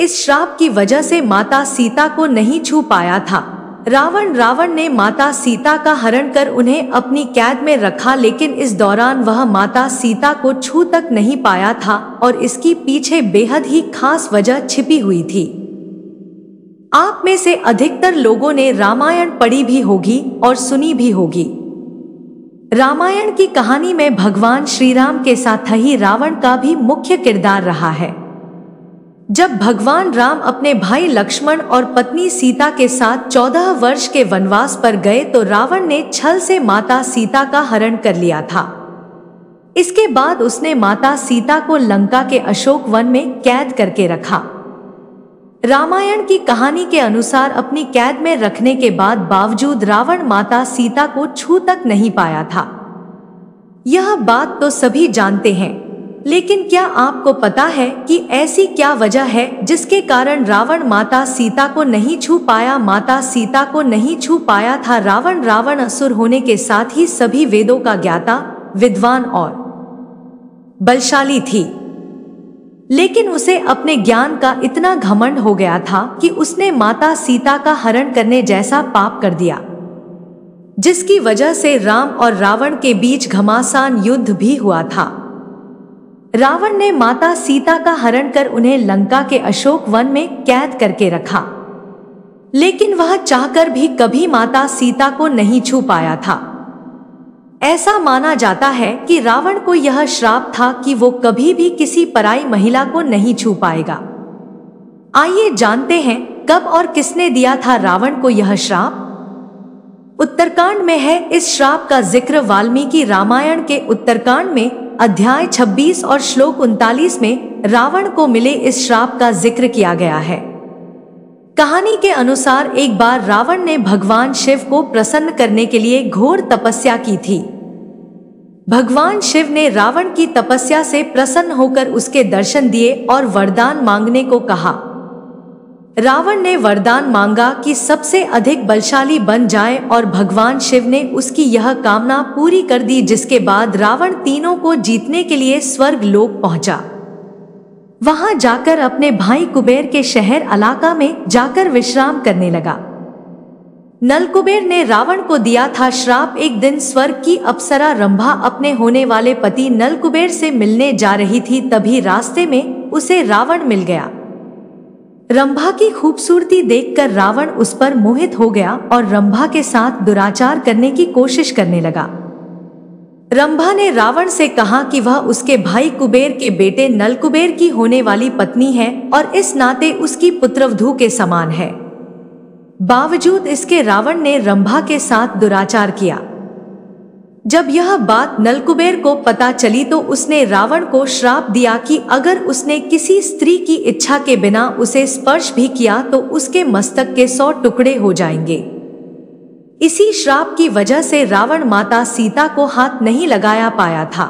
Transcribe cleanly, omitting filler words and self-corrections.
इस श्राप की वजह से माता सीता को नहीं छू पाया था। रावण ने माता सीता का हरण कर उन्हें अपनी कैद में रखा, लेकिन इस दौरान वह माता सीता को छू तक नहीं पाया था और इसकी पीछे बेहद ही खास वजह छिपी हुई थी। आप में से अधिकतर लोगों ने रामायण पढ़ी भी होगी और सुनी भी होगी। रामायण की कहानी में भगवान श्री राम के साथ ही रावण का भी मुख्य किरदार रहा है। जब भगवान राम अपने भाई लक्ष्मण और पत्नी सीता के साथ 14 वर्ष के वनवास पर गए तो रावण ने छल से माता सीता का हरण कर लिया था। इसके बाद उसने माता सीता को लंका के अशोक वन में कैद करके रखा। रामायण की कहानी के अनुसार अपनी कैद में रखने के बावजूद रावण माता सीता को छू तक नहीं पाया था। यह बात तो सभी जानते हैं, लेकिन क्या आपको पता है कि ऐसी क्या वजह है जिसके कारण रावण माता सीता को नहीं छू पाया? माता सीता को नहीं छू पाया था रावण असुर होने के साथ ही सभी वेदों का ज्ञाता, विद्वान और बलशाली थी, लेकिन उसे अपने ज्ञान का इतना घमंड हो गया था कि उसने माता सीता का हरण करने जैसा पाप कर दिया, जिसकी वजह से राम और रावण के बीच घमासान युद्ध भी हुआ था। रावण ने माता सीता का हरण कर उन्हें लंका के अशोक वन में कैद करके रखा, लेकिन वह चाहकर भी कभी माता सीता को नहीं छू पाया था। ऐसा माना जाता है कि रावण को यह श्राप था कि वो कभी भी किसी पराई महिला को नहीं छू पाएगा। आइए जानते हैं कब और किसने दिया था रावण को यह श्राप। उत्तरकांड में है इस श्राप का जिक्र वाल्मीकि रामायण के उत्तरकांड में अध्याय 26 और श्लोक 39 में रावण को मिले इस श्राप का जिक्र किया गया है। कहानी के अनुसार एक बार रावण ने भगवान शिव को प्रसन्न करने के लिए घोर तपस्या की थी। भगवान शिव ने रावण की तपस्या से प्रसन्न होकर उसके दर्शन दिए और वरदान मांगने को कहा। रावण ने वरदान मांगा कि सबसे अधिक बलशाली बन जाए और भगवान शिव ने उसकी यह कामना पूरी कर दी, जिसके बाद रावण तीनों को जीतने के लिए स्वर्ग लोक पहुंचा। वहां जाकर अपने भाई कुबेर के शहर अलाका में जाकर विश्राम करने लगा। नलकुबेर ने रावण को दिया था श्राप। एक दिन स्वर्ग की अप्सरा रंभा अपने होने वाले पति नलकुबेर से मिलने जा रही थी, तभी रास्ते में उसे रावण मिल गया। रंभा की खूबसूरती देखकर रावण उस पर मोहित हो गया और रंभा के साथ दुराचार करने की कोशिश करने लगा। रंभा ने रावण से कहा कि वह उसके भाई कुबेर के बेटे नलकुबेर की होने वाली पत्नी है और इस नाते उसकी पुत्रवधू के समान है। बावजूद इसके रावण ने रंभा के साथ दुराचार किया। जब यह बात नलकुबेर को पता चली तो उसने रावण को श्राप दिया कि अगर उसने किसी स्त्री की इच्छा के बिना उसे स्पर्श भी किया तो उसके मस्तक के 100 टुकड़े हो जाएंगे। इसी श्राप की वजह से रावण माता सीता को हाथ नहीं लगाया पाया था।